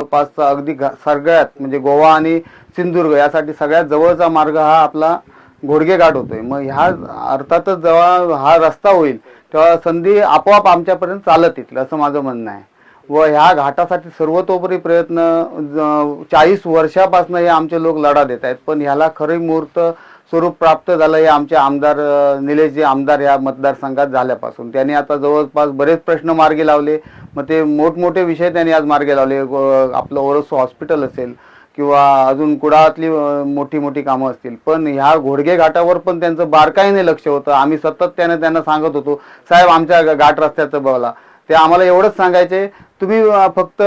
जवळपासचा अगदी सगळ्यात म्हणजे गोवा आणि सिंधुदुर्ग यासाठी सगळ्यात जवळचा मार्ग हा आपला घोडगे घाट होतोय। मग ह्या अर्थातच जेव्हा हा रस्ता होईल तेव्हा संधी आपोआप आमच्यापर्यंत चालत येतील असं माझं म्हणणं आहे। व ह्या घाटासाठी सर्वतोपरी प्रयत्न 40 वर्षापासून हे आमचे लोक लढा देत आहेत, पण ह्याला खरी मूर्त स्वरूप प्राप्त झालं हे आमचे आमदार निलेशजी आमदार या मतदारसंघात झाल्यापासून। त्यांनी आता जवळपास बरेच प्रश्न मार्गी लावले। मग ते मोठमोठे विषय त्यांनी आज मार्गी लावले। आपलं ओरोस हॉस्पिटल असेल किंवा अजून कुडाळातली मोठी मोठी कामं असतील, पण ह्या घोडगे घाटावर पण त्यांचं बारकाईने लक्ष होतं। आम्ही सातत्याने त्यांना सांगत होतो, साहेब आमच्या घाट रस्त्याचं बघा। ते आम्हाला एवढंच सांगायचे, तुम्ही फक्त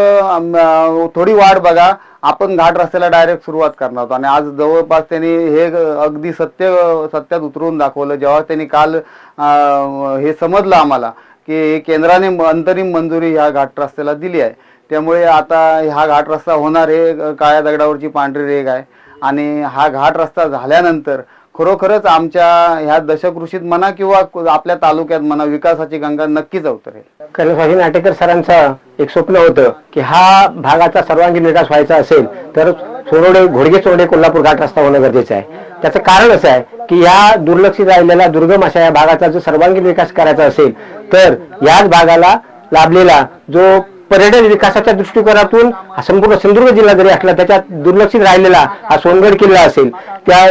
थोडी वाट बघा, आपण घाट रस्त्याला डायरेक्ट सुरुवात करणार आहोत। आणि आज जवळपास त्यांनी हे अगदी सत्यात उतरवून दाखवलं। जेव्हा त्यांनी काल हे समजलं आम्हाला की केंद्राने अंतरिम मंजुरी ह्या घाट रस्त्याला दिली आहे, त्यामुळे आता हा घाट रस्ता होणार हे काळ्या दगडावरची पांढरी रेघ आहे। आणि हा घाट रस्ता झाल्यानंतर खरोखरच आमच्या ह्या दशकृषीत म्हणा किंवा आपल्या तालुक्यात म्हणा विकासाची गंगा नक्कीच अवतरेल। कर्नल नाटेकर सरांचं एक स्वप्न होतं की हा भागाचा सर्वांगीण विकास व्हायचा असेल तर घोडगे चोरडे कोल्हापूर घाट रस्ता होणं गरजेचं आहे। त्याचं कारण असं आहे की या दुर्लक्षित राहिलेल्या दुर्गम अशा या भागाचा जर सर्वांगीण विकास करायचा असेल तर याच भागाला लाभलेला जो पर्यटन विकासाच्या दृष्टिकोनातून संपूर्ण सिंधुदुर्ग जिल्हा जरी असला त्याच्यात दुर्लक्षित राहिलेला हा सोनगड किल्ला असेल, त्या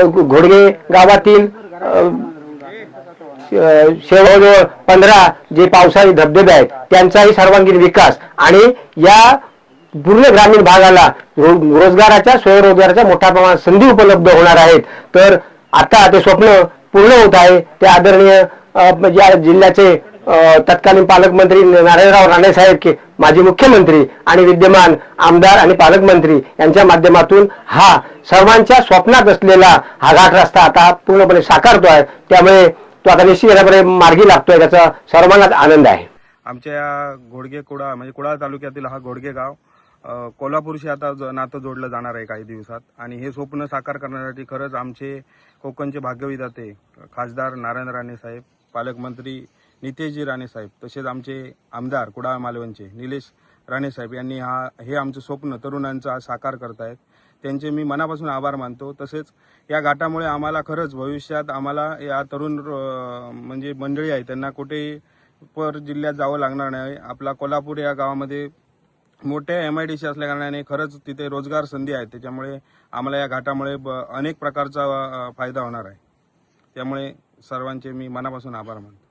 घोडगे गावातील जवळजवळ 15 जे पावसाळी धबधबे आहेत त्यांचाही सर्वांगीण विकास आणि या पूर्ण ग्रामीण भागाला रोजगाराच्या स्वयंरोजगाराच्या मोठ्या प्रमाणात संधी उपलब्ध होणार आहेत। तर आता ते स्वप्न पूर्ण होत आहे। ते आदरणीय या जिल्ह्याचे तत्कालीन पालकमंत्री नारायणराव राणे साहेब, माजी मुख्यमंत्री आणि विद्यमान आमदार आणि पालकमंत्री यांच्या माध्यमातून हा सर्वांच्या स्वप्नात असलेला हा घाट रस्ता आता पूर्णपणे साकारतो आहे। त्यामुळे तो आता निश्चितपणे मार्गी लागतोय, त्याचा सर्वांनाच आनंद आहे। आमच्या घोडगे कुडाळ म्हणजे कुडाळ तालुक्यातील हा घोडगे गाव कोल्हापूरशी आता नातं जोडलं जाणार आहे काही दिवसात। आणि हे स्वप्न साकार करण्यासाठी खरंच आमचे कोकणचे भाग्यविधाते खासदार नारायण राणे साहेब, पालकमंत्री नितेशजी राणे साहेब, तसेच आमचे आमदार कुडाळ मालवणचे निलेश राणे साहेब यांनी हे आमचं स्वप्न तरुणांचं आज साकार करतायत। त्यांचे मी मनापासून आभार मानतो। तसेच या घाटामुळे आम्हाला खरंच भविष्यात आम्हाला या तरुण म्हणजे मंडळी आहे त्यांना कुठे पर जिल्ह्यात जावं लागणार नाही। आपला कोल्हापूर या गावामध्ये मोठ्या MIDC असल्या कारणाने खरंच तिथे रोजगार संधी आहेत, त्याच्यामुळे आम्हाला या घाटामुळे अनेक प्रकारचा फायदा होणार आहे। त्यामुळे सर्वांचे मी मनापासून आभार मानतो।